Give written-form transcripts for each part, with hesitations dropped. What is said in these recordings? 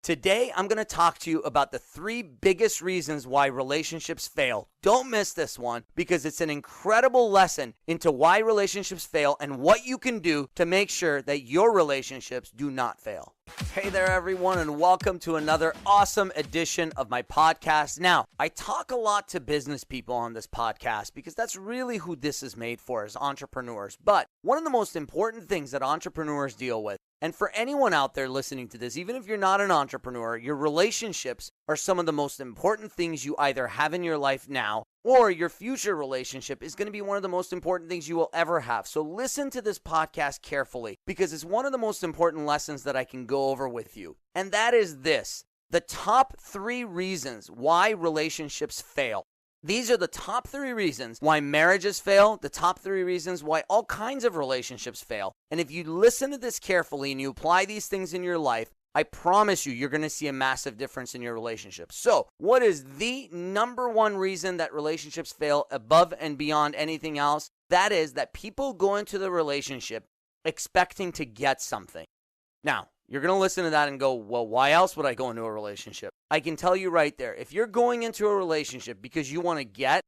Today, I'm going to talk to you about the 3 biggest reasons why relationships fail. Don't miss this one because it's an incredible lesson into why relationships fail and what you can do to make sure that your relationships do not fail. Hey there, everyone, and welcome to another awesome edition of my podcast. Now, I talk a lot to business people on this podcast because that's really who this is made for, is entrepreneurs. But one of the most important things that entrepreneurs deal with, and for anyone out there listening to this, even if you're not an entrepreneur, your relationships are some of the most important things you either have in your life now, or your future relationship is going to be one of the most important things you will ever have. So listen to this podcast carefully because it's one of the most important lessons that I can go over with you. And that is this: the top 3 reasons why relationships fail. These are the top 3 reasons why marriages fail, the top 3 reasons why all kinds of relationships fail. And if you listen to this carefully and you apply these things in your life, I promise you're going to see a massive difference in your relationship. So, what is the number one reason that relationships fail above and beyond anything else? That is that people go into the relationship expecting to get something. Now, you're going to listen to that and go, well, why else would I go into a relationship? I can tell you right there, if you're going into a relationship because you want to get,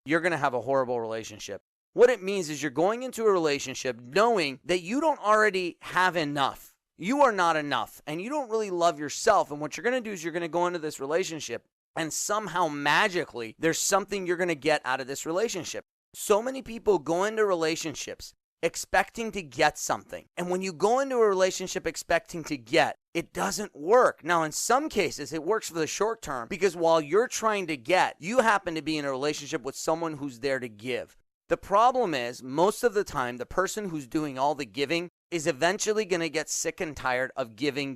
you're going to have a horrible relationship. What it means is you're going into a relationship knowing that you don't already have enough. You are not enough, and you don't really love yourself. And what you're going to do is you're going to go into this relationship, and somehow magically, there's something you're going to get out of this relationship. So many people go into relationships expecting to get something. And when you go into a relationship expecting to get, it doesn't work. Now, in some cases, it works for the short term because while you're trying to get, you happen to be in a relationship with someone who's there to give. The problem is, most of the time, the person who's doing all the giving is eventually going to get sick and tired of giving,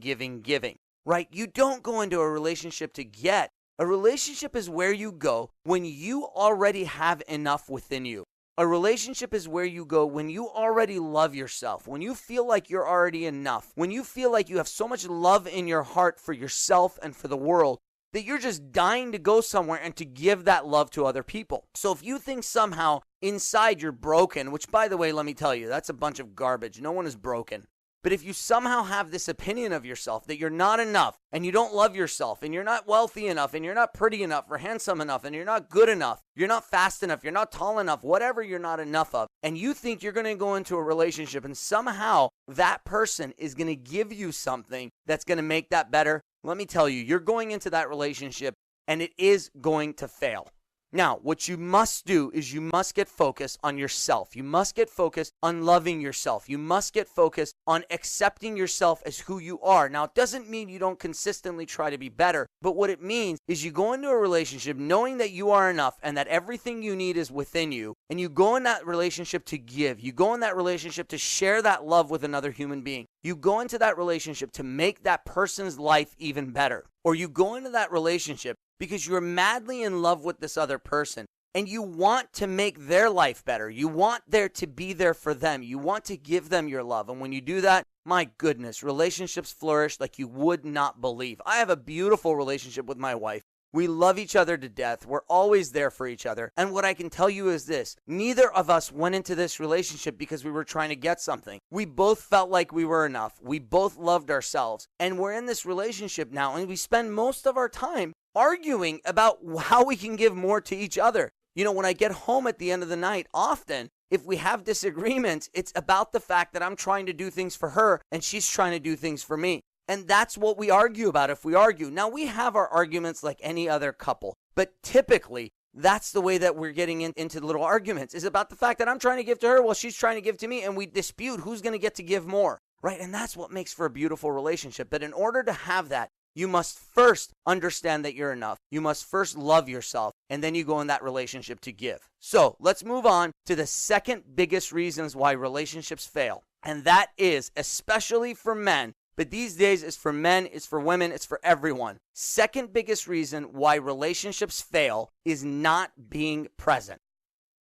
right? You don't go into a relationship to get. A relationship is where you go when you already have enough within you. A relationship is where you go when you already love yourself, when you feel like you're already enough, when you feel like you have so much love in your heart for yourself and for the world that you're just dying to go somewhere and to give that love to other people. So if you think somehow inside you're broken, which by the way, let me tell you, that's a bunch of garbage. No one is broken. But if you somehow have this opinion of yourself that you're not enough and you don't love yourself and you're not wealthy enough and you're not pretty enough or handsome enough and you're not good enough, you're not fast enough, you're not tall enough, whatever you're not enough of, and you think you're going to go into a relationship and somehow that person is going to give you something that's going to make that better, let me tell you, you're going into that relationship and it is going to fail. Now, what you must do is you must get focused on yourself. You must get focused on loving yourself. You must get focused on accepting yourself as who you are. Now, it doesn't mean you don't consistently try to be better, but what it means is you go into a relationship knowing that you are enough and that everything you need is within you, and you go in that relationship to give. You go in that relationship to share that love with another human being. You go into that relationship to make that person's life even better. Or you go into that relationship because you're madly in love with this other person and you want to make their life better. You want there to be there for them. You want to give them your love. And when you do that, my goodness, relationships flourish like you would not believe. I have a beautiful relationship with my wife. We love each other to death. We're always there for each other. And what I can tell you is this: neither of us went into this relationship because we were trying to get something. We both felt like we were enough. We both loved ourselves. And we're in this relationship now, and we spend most of our time arguing about how we can give more to each other. You know, when I get home at the end of the night, often, if we have disagreements, it's about the fact that I'm trying to do things for her and she's trying to do things for me. And that's what we argue about if we argue. Now, we have our arguments like any other couple, but typically, that's the way that we're getting into little arguments, is about the fact that I'm trying to give to her while she's trying to give to me, and we dispute who's going to get to give more, right? And that's what makes for a beautiful relationship. But in order to have that, you must first understand that you're enough. You must first love yourself, and then you go in that relationship to give. So let's move on to the second biggest reasons why relationships fail. And that is, especially for men, but these days it's for men, it's for women, it's for everyone. Second biggest reason why relationships fail is not being present.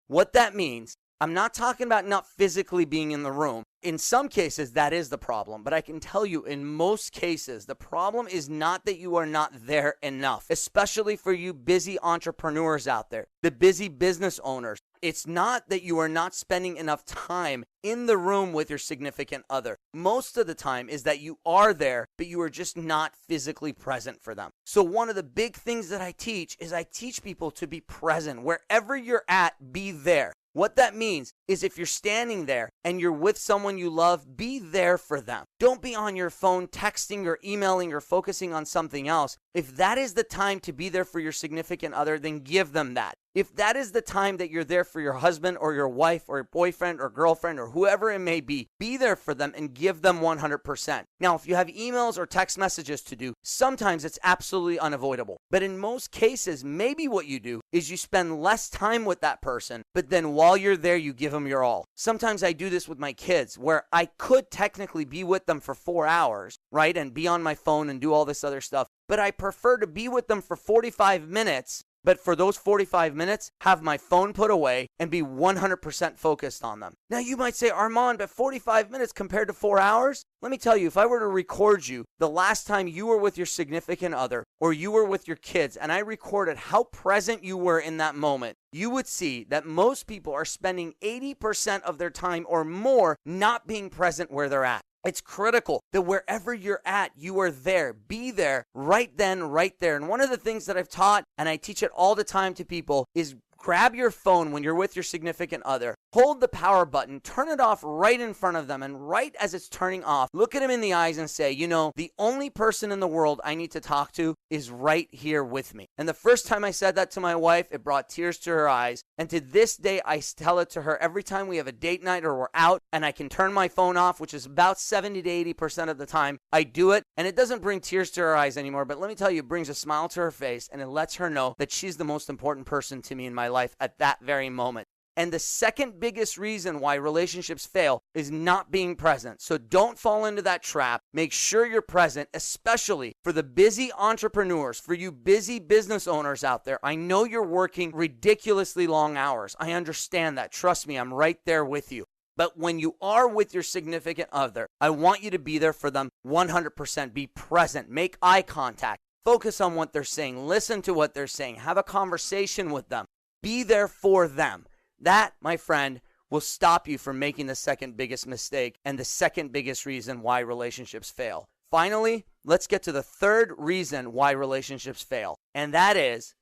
What that means, I'm not talking about not physically being in the room. In some cases, that is the problem. But I can tell you, in most cases, the problem is not that you are not there enough, especially for you busy entrepreneurs out there, the busy business owners. It's not that you are not spending enough time in the room with your significant other. Most of the time is that you are there, but you are just not physically present for them. So one of the big things that I teach is I teach people to be present. Wherever you're at, be there. What that means is if you're standing there and you're with someone you love, be there for them. Don't be on your phone texting or emailing or focusing on something else. If that is the time to be there for your significant other, then give them that. If that is the time that you're there for your husband or your wife or your boyfriend or girlfriend or whoever it may be there for them and give them 100%. Now, if you have emails or text messages to do, sometimes it's absolutely unavoidable. But in most cases, maybe what you do is you spend less time with that person, but then while you're there, you give them your all. Sometimes I do this with my kids where I could technically be with them for 4 hours, right? And be on my phone and do all this other stuff. But I prefer to be with them for 45 minutes. But for those 45 minutes, have my phone put away and be 100% focused on them. Now you might say, Armand, but 45 minutes compared to 4 hours? Let me tell you, if I were to record you the last time you were with your significant other or you were with your kids and I recorded how present you were in that moment, you would see that most people are spending 80% of their time or more not being present where they're at. It's critical that wherever you're at, you are there. Be there right then, right there. And one of the things that I've taught, and I teach it all the time to people, is grab your phone when you're with your significant other, hold the power button, turn it off right in front of them, and right as it's turning off, look at them in the eyes and say, you know, the only person in the world I need to talk to is right here with me. And the first time I said that to my wife, it brought tears to her eyes. And to this day, I tell it to her every time we have a date night or we're out and I can turn my phone off, which is about 70 to 80% of the time. I do it, and it doesn't bring tears to her eyes anymore, but let me tell you, it brings a smile to her face, and it lets her know that she's the most important person to me in my life at that very moment. And the second biggest reason why relationships fail is not being present. So don't fall into that trap. Make sure you're present, especially for the busy entrepreneurs, for you busy business owners out there. I know you're working ridiculously long hours. I understand that. Trust me, I'm right there with you. But when you are with your significant other, I want you to be there for them 100%. Be present. Make eye contact. Focus on what they're saying. Listen to what they're saying. Have a conversation with them. Be there for them. That, my friend, will stop you from making the second biggest mistake and the second biggest reason why relationships fail. Finally, let's get to the third reason why relationships fail, and that is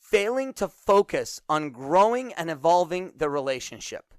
failing to focus on growing and evolving the relationship.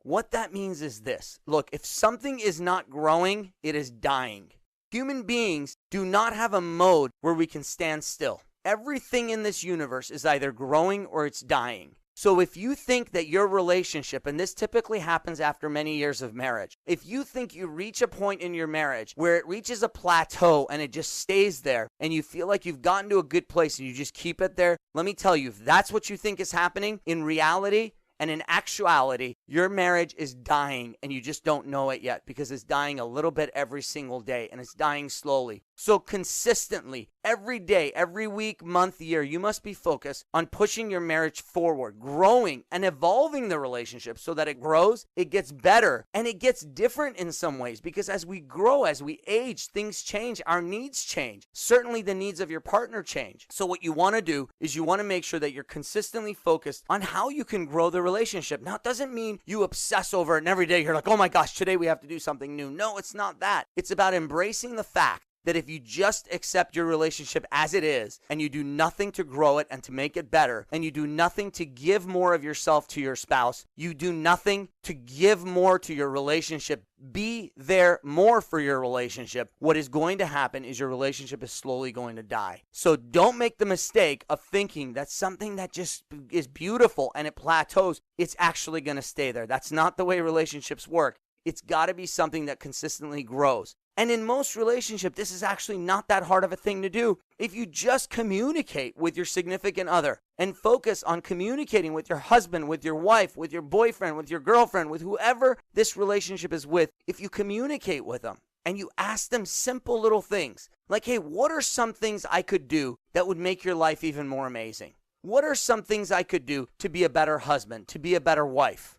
What that means is this. Look, if something is not growing, it is dying. Human beings do not have a mode where we can stand still. Everything in this universe is either growing or it's dying. So if you think that your relationship, and this typically happens after many years of marriage, if you think you reach a point in your marriage where it reaches a plateau and it just stays there and you feel like you've gotten to a good place and you just keep it there, let me tell you, if that's what you think is happening, in reality and in actuality, your marriage is dying and you just don't know it yet because it's dying a little bit every single day and it's dying slowly. So consistently, every day, every week, month, year, you must be focused on pushing your marriage forward, growing and evolving the relationship so that it grows, it gets better, and it gets different in some ways because as we grow, as we age, things change, our needs change. Certainly the needs of your partner change. So what you want to do is you want to make sure that you're consistently focused on how you can grow the relationship. Now, it doesn't mean you obsess over it and every day you're like, oh my gosh, today we have to do something new. No, it's not that. It's about embracing the fact that if you just accept your relationship as it is and you do nothing to grow it and to make it better, and you do nothing to give more of yourself to your spouse, you do nothing to give more to your relationship, be there more for your relationship, what is going to happen is your relationship is slowly going to die. So don't make the mistake of thinking that something that just is beautiful and it plateaus, it's actually going to stay there. That's not the way relationships work. It's got to be something that consistently grows. And in most relationships, this is actually not that hard of a thing to do. If you just communicate with your significant other and focus on communicating with your husband, with your wife, with your boyfriend, with your girlfriend, with whoever this relationship is with, if you communicate with them and you ask them simple little things like, hey, what are some things I could do that would make your life even more amazing? What are some things I could do to be a better husband, to be a better wife?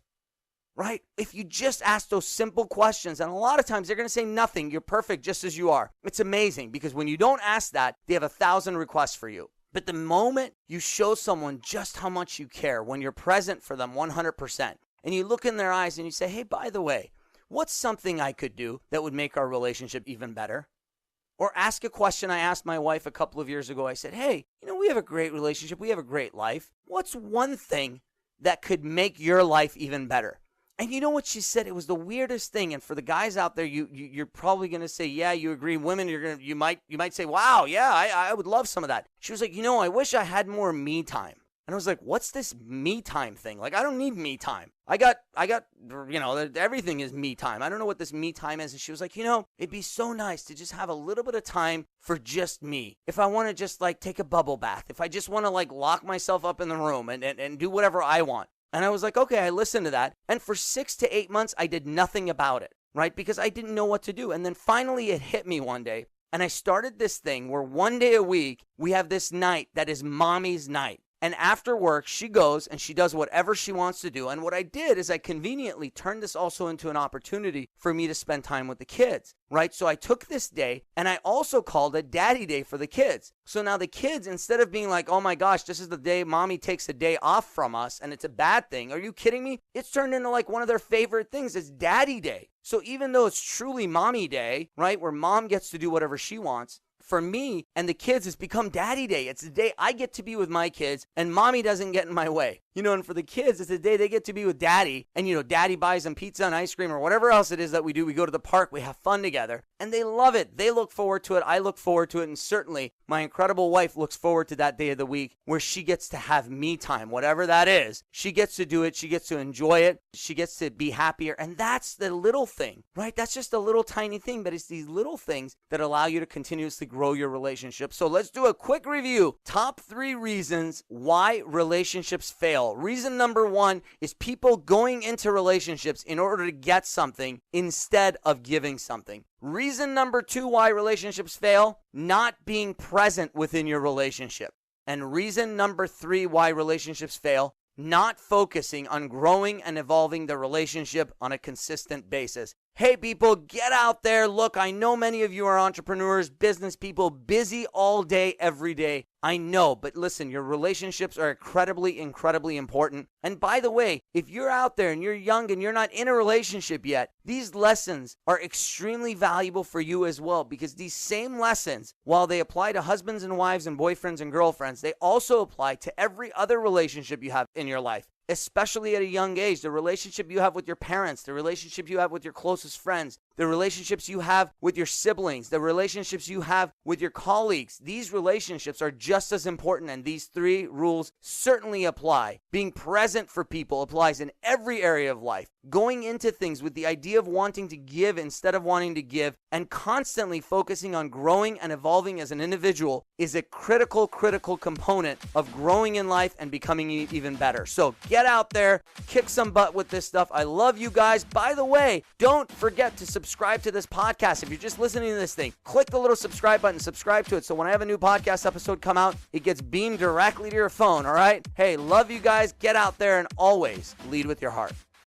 Right? If you just ask those simple questions, and a lot of times they're going to say nothing, you're perfect just as you are. It's amazing because when you don't ask that, they have 1,000 requests for you. But the moment you show someone just how much you care, when you're present for them 100%, and you look in their eyes and you say, hey, by the way, what's something I could do that would make our relationship even better? Or ask a question I asked my wife a couple of years ago. I said, hey, we have a great relationship. We have a great life. What's one thing that could make your life even better? And you know what she said? It was the weirdest thing. And for the guys out there, you're probably going to say, yeah, you agree. Women, you might say, wow, yeah, I would love some of that. She was like, I wish I had more me time. And I was like, what's this me time thing? Like, I don't need me time. I got, everything is me time. I don't know what this me time is. And she was like, it'd be so nice to just have a little bit of time for just me. If I want to just take a bubble bath, if I just want to lock myself up in the room and do whatever I want. And I was like, okay, I listened to that. And for 6 to 8 months, I did nothing about it, right? Because I didn't know what to do. And then finally it hit me one day. And I started this thing where one day a week, we have this night that is mommy's night. And after work, she goes and she does whatever she wants to do. And what I did is I conveniently turned this also into an opportunity for me to spend time with the kids, right? So I took this day and I also called it Daddy Day for the kids. So now the kids, instead of being like, oh my gosh, this is the day mommy takes a day off from us and it's a bad thing. Are you kidding me? It's turned into one of their favorite things. It's Daddy Day. So even though it's truly Mommy Day, right, where mom gets to do whatever she wants, for me and the kids, it's become Daddy Day. It's the day I get to be with my kids and mommy doesn't get in my way. And for the kids, it's the day they get to be with daddy. And, daddy buys them pizza and ice cream or whatever else it is that we do. We go to the park, we have fun together, and they love it. They look forward to it. I look forward to it. And certainly my incredible wife looks forward to that day of the week where she gets to have me time, whatever that is. She gets to do it. She gets to enjoy it. She gets to be happier. And that's the little thing, right? That's just a little tiny thing, but it's these little things that allow you to continuously grow your relationship. So let's do a quick review. Top 3 reasons why relationships fail. Reason number 1 is people going into relationships in order to get something instead of giving something. Reason number 2 why relationships fail, not being present within your relationship. And reason number 3 why relationships fail, not focusing on growing and evolving the relationship on a consistent basis. Hey people, get out there. Look, I know many of you are entrepreneurs, business people, busy all day, every day. I know, but listen, your relationships are incredibly, incredibly important. And by the way, if you're out there and you're young and you're not in a relationship yet, these lessons are extremely valuable for you as well, because these same lessons, while they apply to husbands and wives and boyfriends and girlfriends, they also apply to every other relationship you have in your life. Especially at a young age, the relationship you have with your parents, the relationship you have with your closest friends, the relationships you have with your siblings, the relationships you have with your colleagues. These relationships are just as important, and these 3 rules certainly apply. Being present for people applies in every area of life. Going into things with the idea of wanting to give instead of wanting to give, and constantly focusing on growing and evolving as an individual is a critical component of growing in life and becoming even better. So get out there, kick some butt with this stuff. I love you guys. By the way, don't forget to subscribe to this podcast. If you're just listening to this thing, click the little subscribe button, subscribe to it. So when I have a new podcast episode come out, it gets beamed directly to your phone. All right. Hey, love you guys. Get out there and always lead with your heart.